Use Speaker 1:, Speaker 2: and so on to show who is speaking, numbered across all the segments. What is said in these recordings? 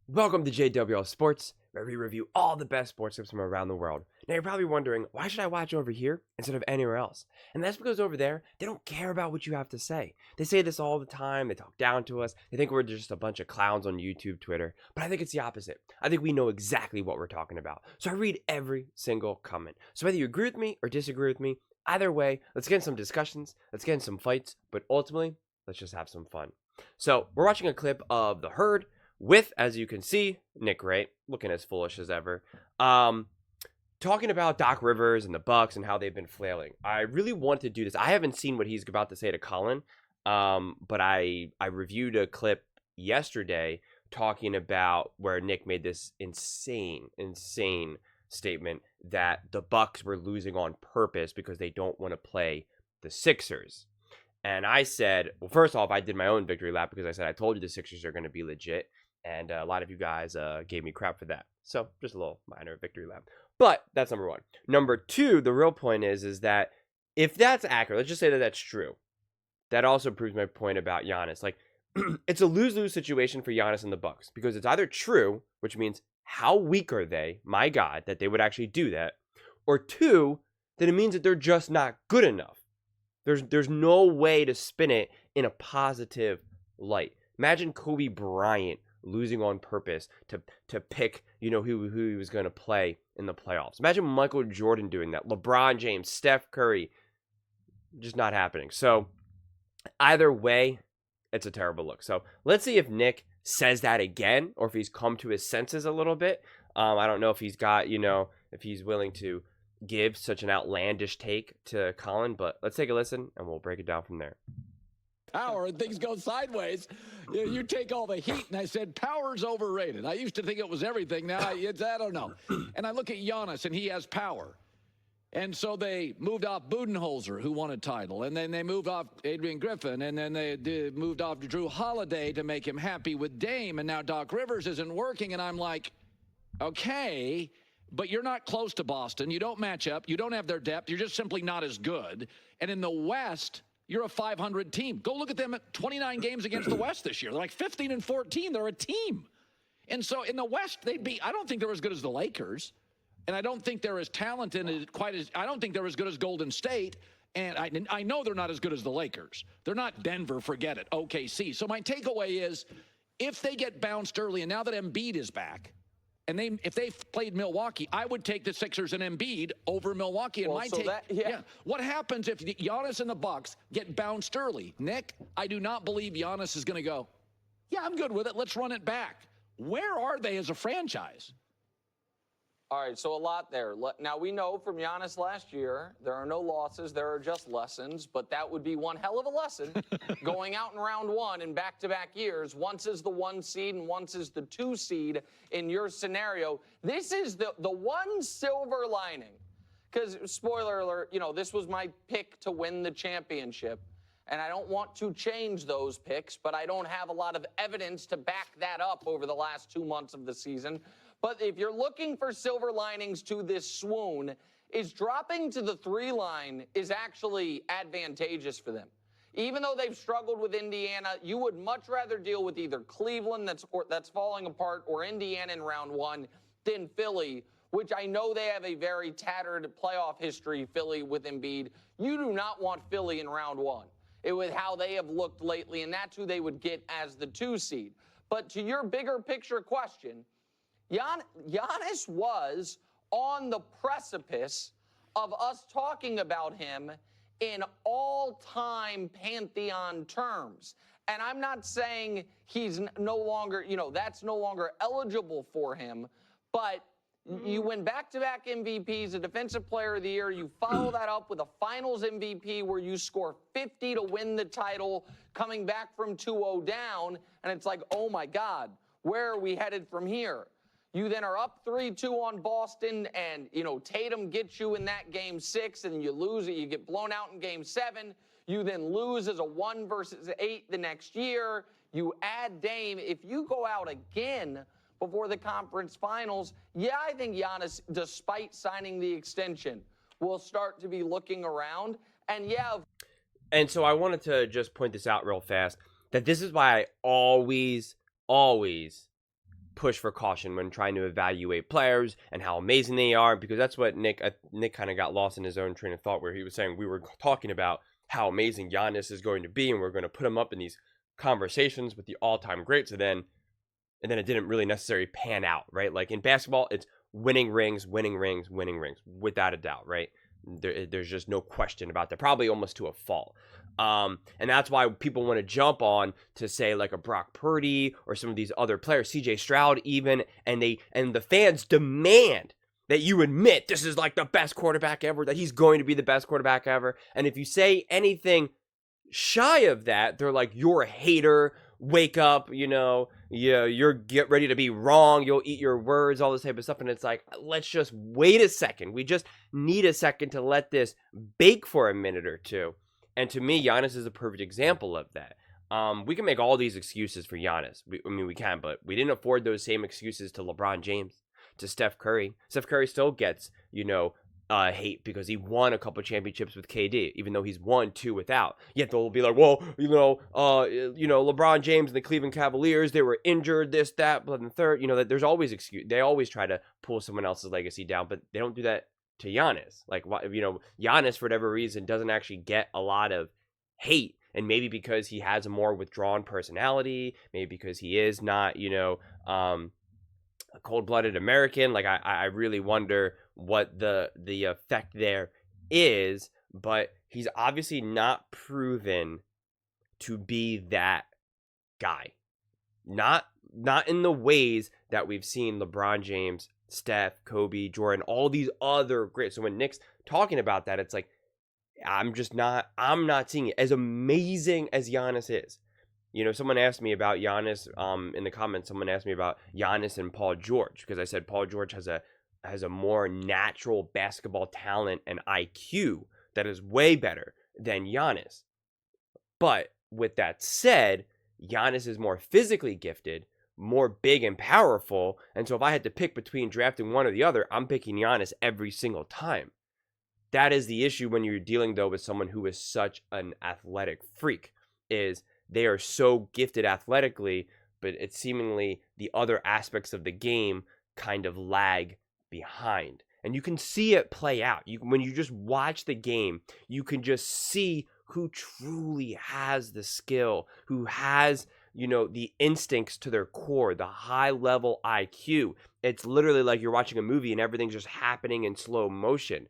Speaker 1: Welcome to JWL Sports, where we review all the best sports clips from around the world. Now you're probably wondering, why should I watch over here instead of anywhere else? And that's because over there, they don't care about what you have to say. They say this all the time, they talk down to us, they think we're just a bunch of clowns on YouTube, Twitter, but I think it's the opposite. I think we know exactly what we're talking about. So I read every single comment. So whether you agree with me or disagree with me, either way, let's get in some discussions, let's get in some fights, but ultimately, let's just have some fun. So we're watching a clip of The Herd, with, as you can see, Nick Wright, looking as foolish as ever, talking about Doc Rivers and the Bucks and how they've been flailing. I really want to do this. I haven't seen what he's about to say to Colin, but I reviewed a clip yesterday talking about where Nick made this insane statement that the Bucks were losing on purpose because they don't want to play the Sixers. And I said, well, first off, I did my own victory lap because I said, I told you the Sixers are going to be legit. And a lot of you guys gave me crap for that. So just a little minor victory lap. But that's number one. Number two, the real point is that if that's accurate, let's just say that that's true. That also proves my point about Giannis. Like, it's a lose-lose situation for Giannis and the Bucks. Because it's either true, which means how weak are they, my God, that they would actually do that. Or two, that it means that they're just not good enough. There's no way to spin it in a positive light. Imagine Kobe Bryant losing on purpose to pick, who he was going to play in the playoffs. Imagine Michael Jordan doing that. LeBron James, Steph Curry, just not happening. So either way, it's a terrible look. So let's see if Nick says that again, or if he's come to his senses a little bit. I don't know if he's got, if he's willing to give such an outlandish take to Colin, but let's take a listen and we'll break it down from there.
Speaker 2: Power and things go sideways. You take all the heat, and I said power's overrated. I used to think it was everything. Now I don't know. And I look at Giannis, and he has power. And so they moved off Budenholzer, who won a title, and then they moved off Adrian Griffin, and then they moved off Drew Holiday to make him happy with Dame, and now Doc Rivers isn't working, and I'm like, okay, but you're not close to Boston. You don't match up. You don't have their depth. You're just simply not as good. And in the West, you're a 500 team. Go look at them at 29 games against the West this year. They're like 15-14. They're a team. And so in the West, I don't think they're as good as the Lakers. And I don't think they're as talented I don't think they're as good as Golden State. And I know they're not as good as the Lakers. They're not Denver, forget it, OKC. So my takeaway is, if they get bounced early, and now that Embiid is back, and if they played Milwaukee, I would take the Sixers and Embiid over Milwaukee. And what happens if Giannis and the Bucks get bounced early? Nick, I do not believe Giannis is going to go, yeah, I'm good with it. Let's run it back. Where are they as a franchise?
Speaker 3: All right, so a lot there. Now, we know from Giannis last year, there are no losses, there are just lessons, but that would be one hell of a lesson going out in round one in back-to-back years. Once is the 1 seed and once is the 2 seed in your scenario. This is the one silver lining, because, spoiler alert, this was my pick to win the championship, and I don't want to change those picks, but I don't have a lot of evidence to back that up over the last 2 months of the season. But if you're looking for silver linings to this swoon, is dropping to the 3 line is actually advantageous for them. Even though they've struggled with Indiana, you would much rather deal with either Cleveland that's falling apart or Indiana in round 1 than Philly, which I know they have a very tattered playoff history, Philly with Embiid. You do not want Philly in round 1. With how they have looked lately, and that's who they would get as the 2 seed. But to your bigger picture question, Giannis was on the precipice of us talking about him in all-time Pantheon terms. And I'm not saying he's no longer, that's no longer eligible for him, but you win back-to-back MVPs, a Defensive Player of the Year. You follow that up with a Finals MVP where you score 50 to win the title, coming back from 2-0 down, and it's like, oh, my God, where are we headed from here? You then are up 3-2 on Boston, and, Tatum gets you in that Game 6, and you lose it. You get blown out in Game 7. You then lose as a 1 versus 8 the next year. You add Dame. If you go out again before the conference finals, I think Giannis, despite signing the extension, will start to be looking around. And
Speaker 1: so I wanted to just point this out real fast, that this is why I always push for caution when trying to evaluate players and how amazing they are, because that's what Nick kind of got lost in his own train of thought, where he was saying we were talking about how amazing Giannis is going to be, and we're going to put him up in these conversations with the all-time greats, and then it didn't really necessarily pan out, right? Like in basketball, it's winning rings, without a doubt, right? There's just no question about that, probably almost to a fault. And that's why people want to jump on to say like a Brock Purdy or some of these other players, CJ Stroud even, and the fans demand that you admit this is like the best quarterback ever, that he's going to be the best quarterback ever. And if you say anything shy of that, they're like, you're a hater, wake up, you're get ready to be wrong, you'll eat your words, all this type of stuff. And it's like, let's just wait a second. We just need a second to let this bake for a minute or two. And to me, Giannis is a perfect example of that. We can make all these excuses for Giannis. We can, but we didn't afford those same excuses to LeBron James, to Steph Curry. Steph Curry still gets, hate because he won a couple championships with KD, even though he's won 2 without. Yet they'll be like, well, LeBron James and the Cleveland Cavaliers, they were injured, this, that, but the third. There's always excuse. They always try to pull someone else's legacy down, but they don't do that to Giannis. Like, Giannis, for whatever reason, doesn't actually get a lot of hate. And maybe because he has a more withdrawn personality, maybe because he is not, a cold-blooded American. Like, I really wonder what the effect there is, but he's obviously not proven to be that guy. Not in the ways that we've seen LeBron James, Steph, Kobe, Jordan, all these other greats. So when Nick's talking about that, it's like, I'm not seeing it. As amazing as Giannis is. Someone asked me about Giannis in the comments. Someone asked me about Giannis and Paul George, because I said Paul George has a more natural basketball talent and IQ that is way better than Giannis. But with that said, Giannis is more physically gifted, more big and powerful. And so if I had to pick between drafting one or the other, I'm picking Giannis every single time. That is the issue when you're dealing, though, with someone who is such an athletic freak, is they are so gifted athletically, but it's seemingly the other aspects of the game kind of lag behind. And you can see it play out. When you just watch the game, you can just see who truly has the skill, who has, the instincts to their core, the high level IQ. It's literally like you're watching a movie and everything's just happening in slow motion.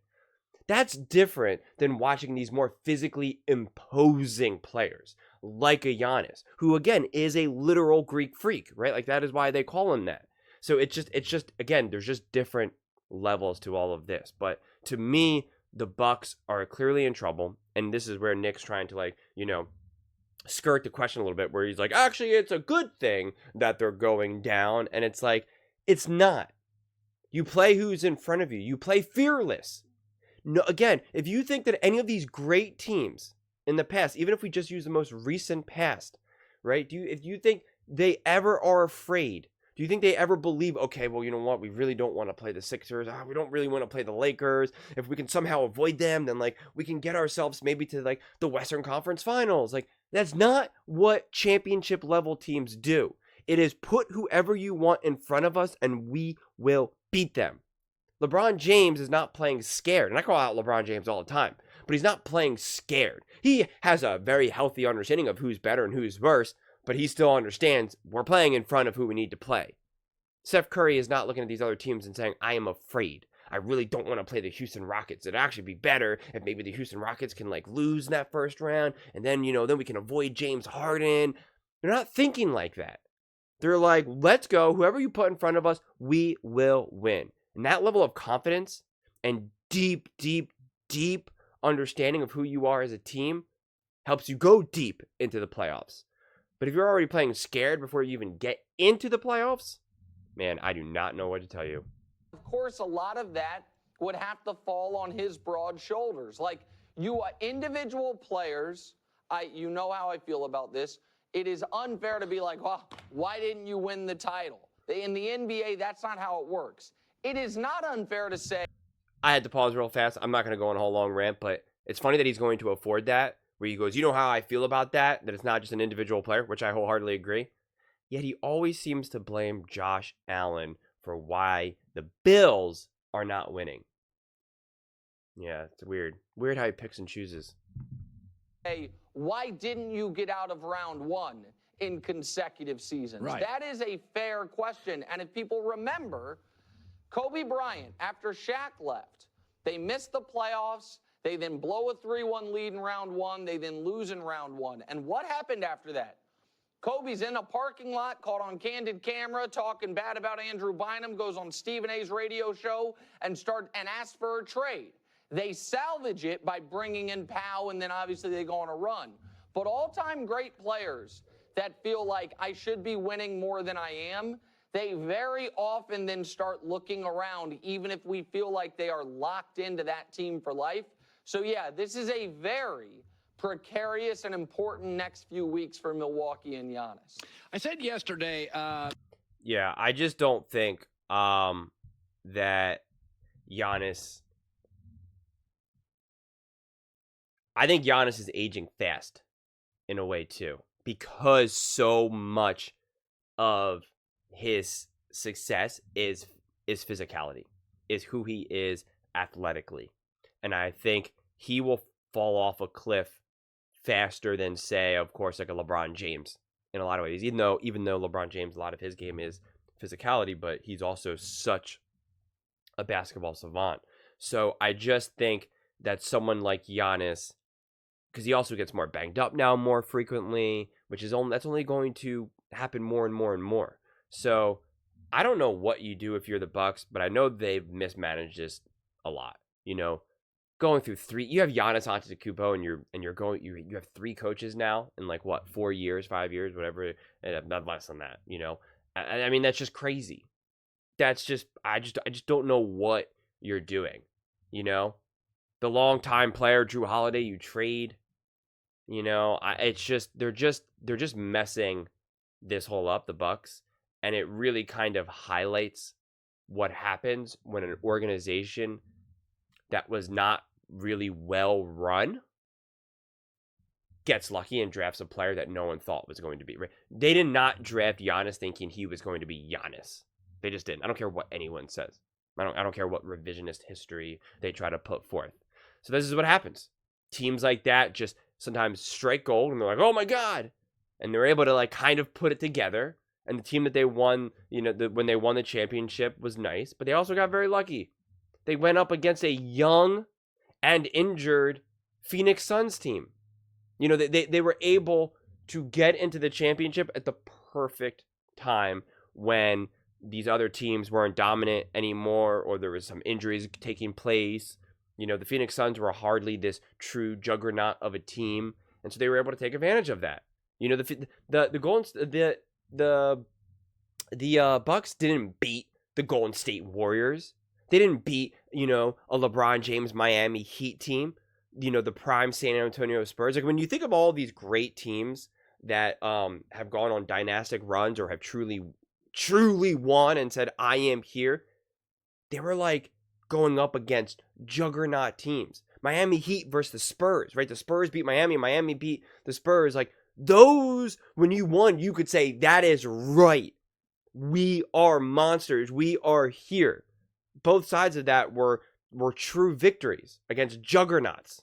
Speaker 1: That's different than watching these more physically imposing players like a Giannis, who again is a literal Greek freak, right? Like that is why they call him that. So it's just again, there's just different levels to all of this. But to me, the Bucks are clearly in trouble, and this is where Nick's trying to skirt the question a little bit, where he's like, actually, it's a good thing that they're going down, and it's like, it's not. You play who's in front of you. You play fearless. No, again, if you think that any of these great teams in the past, even if we just use the most recent past, right? If you think they ever are afraid, do you think they ever believe, okay, well, you know what? We really don't want to play the Sixers. We don't really want to play the Lakers. If we can somehow avoid them, then we can get ourselves maybe to the Western Conference Finals. That's not what championship level teams do. It is put whoever you want in front of us and we will beat them. LeBron James is not playing scared. And I call out LeBron James all the time, but he's not playing scared. He has a very healthy understanding of who's better and who's worse, but he still understands we're playing in front of who we need to play. Steph Curry is not looking at these other teams and saying, I am afraid. I really don't want to play the Houston Rockets. It'd actually be better if maybe the Houston Rockets can lose in that first round, and then, then we can avoid James Harden. They're not thinking like that. They're like, let's go. Whoever you put in front of us, we will win. And that level of confidence and deep, deep, deep understanding of who you are as a team helps you go deep into the playoffs. But if you're already playing scared before you even get into the playoffs, man, I do not know what to tell you.
Speaker 3: Of course, a lot of that would have to fall on his broad shoulders. You individual players, you know how I feel about this. It is unfair to be like, well, why didn't you win the title? In the NBA, that's not how it works. It is not unfair to say.
Speaker 1: I had to pause real fast. I'm not going to go on a whole long rant, but it's funny that he's going to afford that, where he goes, you know how I feel about that it's not just an individual player, which I wholeheartedly agree. yet he always seems to blame Josh Allen for why the Bills are not winning. Yeah, it's weird. Weird how he picks and chooses.
Speaker 3: Hey, why didn't you get out of round one in consecutive seasons?
Speaker 2: Right.
Speaker 3: That is a fair question. And if people remember, Kobe Bryant, after Shaq left, they missed the playoffs. They then blow a 3-1 lead in round one. They then lose in round one. And what happened after that? Kobe's in a parking lot, caught on candid camera, talking bad about Andrew Bynum, goes on Stephen A's radio show and asks for a trade. They salvage it by bringing in Powell, and then obviously they go on a run. But all-time great players that feel like I should be winning more than I am, they very often then start looking around, even if we feel like they are locked into that team for life. So, yeah, this is a very precarious and important next few weeks for Milwaukee and Giannis.
Speaker 2: I said yesterday.
Speaker 1: Yeah, I just don't think that Giannis. I think Giannis is aging fast in a way too, because so much of his success is physicality, is who he is athletically, and I think he will fall off a cliff faster than, say, of course, like a LeBron James in a lot of ways. Even though LeBron James, a lot of his game is physicality, but he's also such a basketball savant. So I just think that someone like Giannis, because he also gets more banged up now more frequently, that's only going to happen more and more and more. So I don't know what you do if you're the Bucks, but I know they've mismanaged this a lot. You know, going through you have Giannis Antetokounmpo, and you have three coaches now in like what, 4 years, 5 years, whatever, not less than that. You know, I mean that's just crazy. That's just I just don't know what you're doing. You know, the longtime player Drew Holiday you trade. You know, it's just they're just messing this whole up, the Bucks, and it really kind of highlights what happens when an organization that was not really well run gets lucky and drafts a player that no one thought was going to be. Right? They did not draft Giannis thinking he was going to be Giannis. They just didn't. I don't care what anyone says. I don't care what revisionist history they try to put forth. So this is what happens. Teams like that just sometimes strike gold and they're like, oh my God. And they're able to like kind of put it together. And the team that they won, you know, when they won the championship was nice, but they also got very lucky. They went up against a young and injured Phoenix Suns team. You know, they were able to get into the championship at the perfect time when these other teams weren't dominant anymore, or there was some injuries taking place. You know, the Phoenix Suns were hardly this true juggernaut of a team, and so they were able to take advantage of that. You know, the Bucks didn't beat the Golden State Warriors. They didn't beat, you know, a LeBron James Miami Heat team. You know, the prime San Antonio Spurs. Like when you think of all these great teams that have gone on dynastic runs or have truly won and said, I am here, they were like going up against juggernaut teams. Miami Heat versus the Spurs, right? The Spurs beat Miami. Miami beat the Spurs. Like those, when you won, you could say that is right. We are monsters. We are here. Both sides of that were true victories against juggernauts.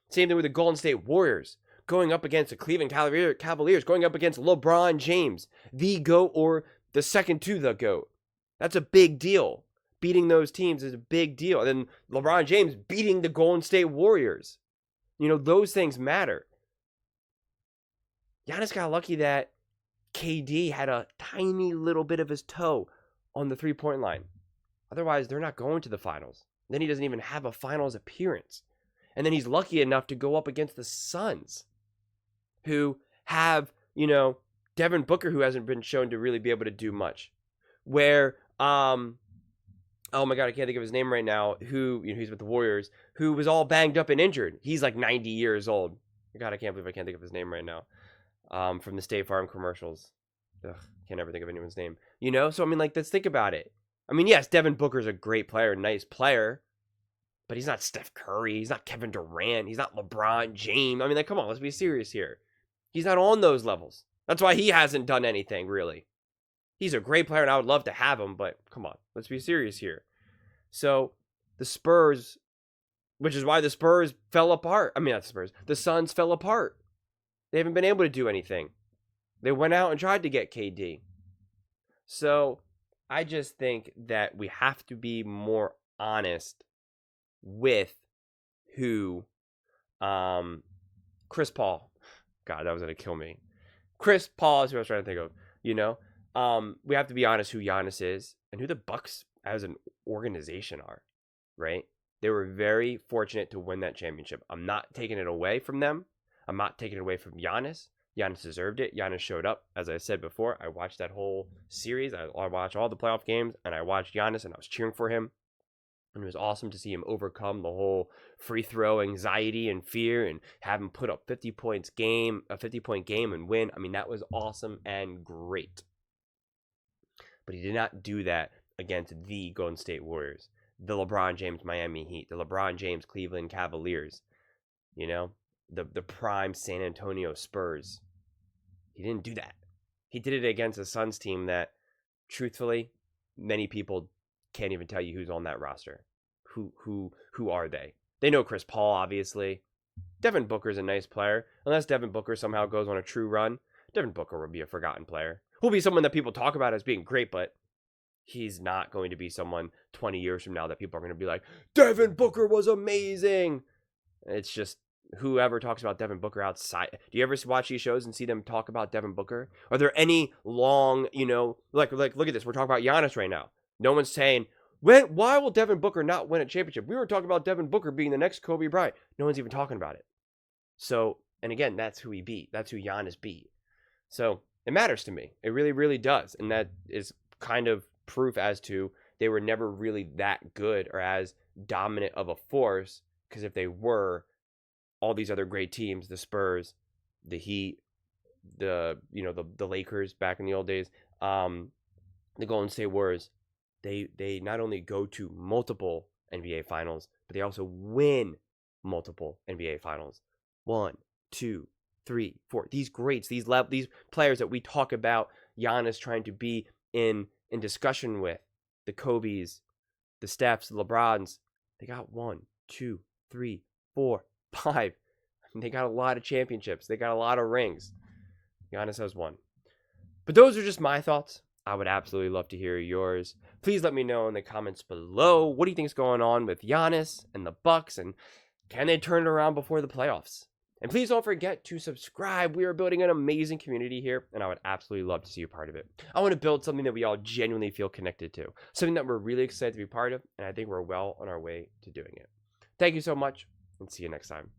Speaker 1: Same thing with the Golden State Warriors. Going up against the Cleveland Cavaliers. Going up against LeBron James. The GOAT or the second to the GOAT. That's a big deal. Beating those teams is a big deal. And then LeBron James beating the Golden State Warriors. You know, those things matter. Giannis got lucky that KD had a tiny little bit of his toe on the three-point line. Otherwise, they're not going to the finals. Then he doesn't even have a finals appearance. And then he's lucky enough to go up against the Suns, who have, you know, Devin Booker, who hasn't been shown to really be able to do much. Where, oh my God, I can't think of his name right now, who, you know, he's with the Warriors, who was all banged up and injured. He's like 90 years old. God, I can't believe I can't think of his name right now. From the State Farm commercials. Ugh, can't ever think of anyone's name. You know, so I mean, like, let's think about it. I mean, yes, Devin Booker's a great player, nice player, but he's not Steph Curry. He's not Kevin Durant. He's not LeBron James. I mean, like, come on, let's be serious here. He's not on those levels. That's why he hasn't done anything, really. He's a great player, and I would love to have him, but come on, let's be serious here. So, the Spurs, which is why the Spurs fell apart. I mean, not the Spurs. The Suns fell apart. They haven't been able to do anything. They went out and tried to get KD. So, I just think that we have to be more honest with who Chris Paul. God, that was going to kill me. Chris Paul is who I was trying to think of, you know? We have to be honest who Giannis is and who the Bucks as an organization are, right? They were very fortunate to win that championship. I'm not taking it away from them. I'm not taking it away from Giannis. Giannis deserved it. Giannis showed up. As I said before, I watched that whole series. I watched all the playoff games, and I watched Giannis, and I was cheering for him. And it was awesome to see him overcome the whole free throw anxiety and fear and have him put up a 50-point game and win. I mean, that was awesome and great. But he did not do that against the Golden State Warriors, the LeBron James Miami Heat, the LeBron James Cleveland Cavaliers, you know, the prime San Antonio Spurs. He didn't do that. He did it against a Suns team that, truthfully, many people can't even tell you who's on that roster. Who are they? They know Chris Paul, obviously. Devin Booker's a nice player. Unless Devin Booker somehow goes on a true run, Devin Booker will be a forgotten player. He'll be someone that people talk about as being great, but he's not going to be someone 20 years from now that people are going to be like, Devin Booker was amazing. It's just whoever talks about Devin Booker outside. Do you ever watch these shows and see them talk about Devin Booker? Are there any long, you know, like look at this. We're talking about Giannis right now. No one's saying, why will Devin Booker not win a championship? We were talking about Devin Booker being the next Kobe Bryant. No one's even talking about it. So, and again, that's who he beat. That's who Giannis beat. So, it matters to me. It really, really does. And that is kind of proof as to they were never really that good or as dominant of a force. Because if they were, all these other great teams, the Spurs, the Heat, the Lakers back in the old days, the Golden State Warriors, they not only go to multiple NBA finals, but they also win multiple NBA finals. 1, 2, 3, 4. These greats, these players that we talk about Giannis trying to be in discussion with, the Kobe's, the Stephs, the LeBrons, they got 1, 2, 3, 4, 5. They got a lot of championships. They got a lot of rings. Giannis has 1. But those are just my thoughts. I would absolutely love to hear yours. Please let me know in the comments below. What do you think is going on with Giannis and the Bucks? And can they turn it around before the playoffs? And please don't forget to subscribe. We are building an amazing community here, and I would absolutely love to see you part of it. I want to build something that we all genuinely feel connected to. Something that we're really excited to be part of, and I think we're well on our way to doing it. Thank you so much, and see you next time.